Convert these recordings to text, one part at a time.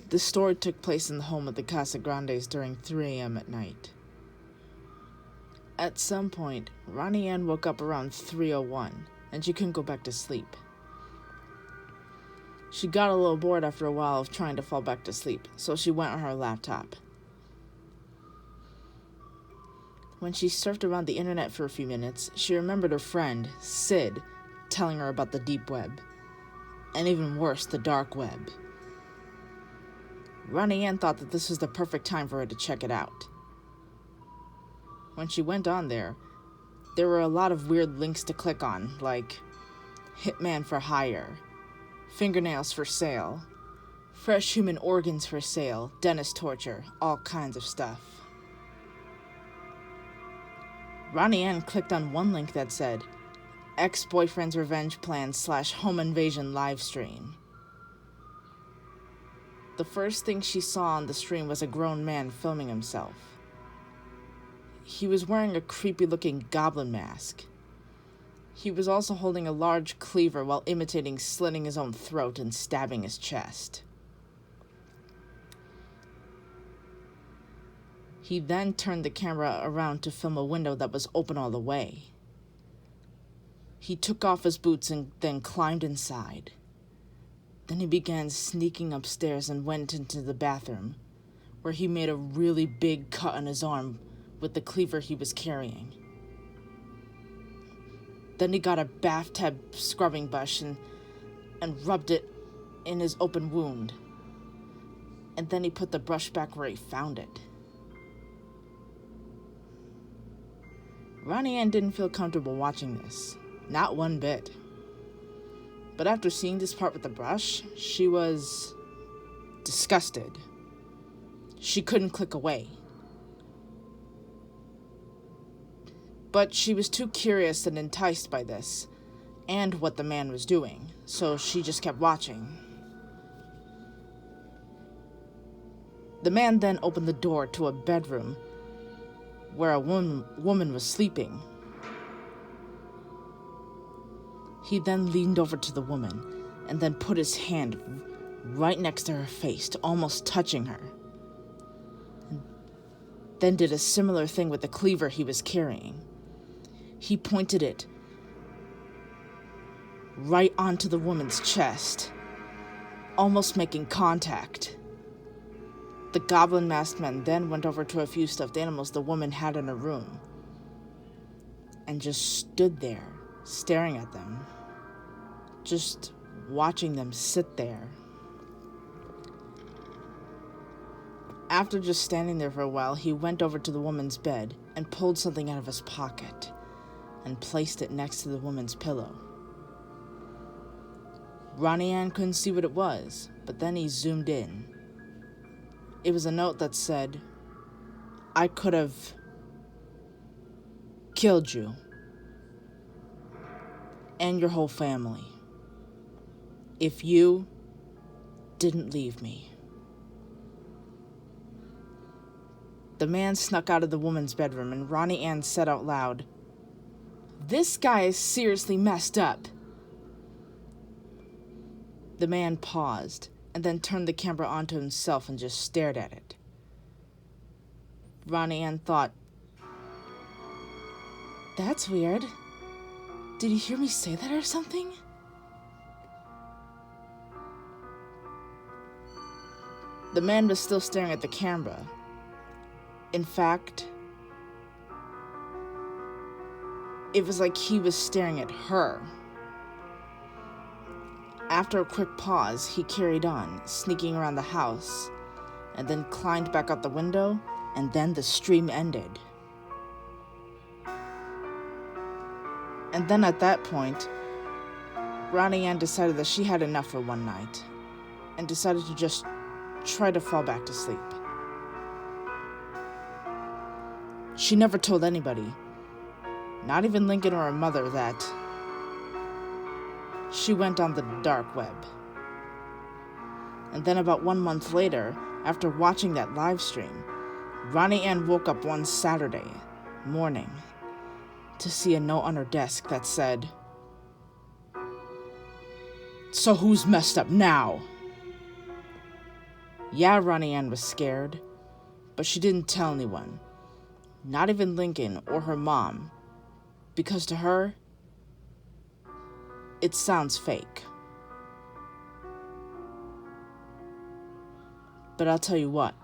The story took place in the home of the Casagrandes during 3 a.m. at night. At some point, Ronnie Ann woke up around 3:01, and she couldn't go back to sleep. She got a little bored after a while of trying to fall back to sleep, so she went on her laptop. When she surfed around the internet for a few minutes, she remembered her friend, Sid, telling her about the deep web, and even worse, the dark web. Ronnie Ann thought that this was the perfect time for her to check it out. When she went on there were a lot of weird links to click on, like Hitman for hire, fingernails for sale, fresh human organs for sale, dentist torture, all kinds of stuff. Ronnie Ann clicked on one link that said, ex-boyfriend's revenge plan / home invasion livestream. The first thing she saw on the stream was a grown man filming himself. He was wearing a creepy-looking goblin mask. He was also holding a large cleaver while imitating slitting his own throat and stabbing his chest. He then turned the camera around to film a window that was open all the way. He took off his boots and then climbed inside. Then he began sneaking upstairs and went into the bathroom, where he made a really big cut on his arm with the cleaver he was carrying. Then he got a bathtub scrubbing brush and rubbed it in his open wound. And then he put the brush back where he found it. Ronnie Ann didn't feel comfortable watching this, not one bit. But after seeing this part with the brush, she was disgusted. She couldn't click away. But she was too curious and enticed by this, and what the man was doing, so she just kept watching. The man then opened the door to a bedroom where a woman was sleeping. He then leaned over to the woman and then put his hand right next to her face, almost touching her. And then did a similar thing with the cleaver he was carrying. He pointed it right onto the woman's chest, almost making contact. The goblin masked man then went over to a few stuffed animals the woman had in her room and just stood there, staring at them, just watching them sit there. After just standing there for a while, he went over to the woman's bed and pulled something out of his pocket and placed it next to the woman's pillow. Ronnie Ann couldn't see what it was, but then he zoomed in. It was a note that said, "I could have killed you and your whole family if you didn't leave me." The man snuck out of the woman's bedroom, and Ronnie Ann said out loud, "This guy is seriously messed up." The man paused and then turned the camera onto himself and just stared at it. Ronnie Ann thought, "That's weird. Did he hear me say that or something?" The man was still staring at the camera. In fact, it was like he was staring at her. After a quick pause, he carried on, sneaking around the house, and then climbed back out the window, and then the stream ended. And then at that point, Ronnie Ann decided that she had enough for one night, and decided to just try to fall back to sleep. She never told anybody, not even Lincoln or her mother, that she went on the dark web. And then about 1 month later, after watching that live stream, Ronnie Ann woke up one Saturday morning to see a note on her desk that said, "So who's messed up now?" Yeah, Ronnie Ann was scared, but she didn't tell anyone, not even Lincoln or her mom, because to her, it sounds fake. But I'll tell you what,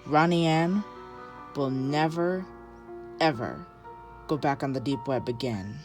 Ronnie Ann will never, ever go back on the deep web again.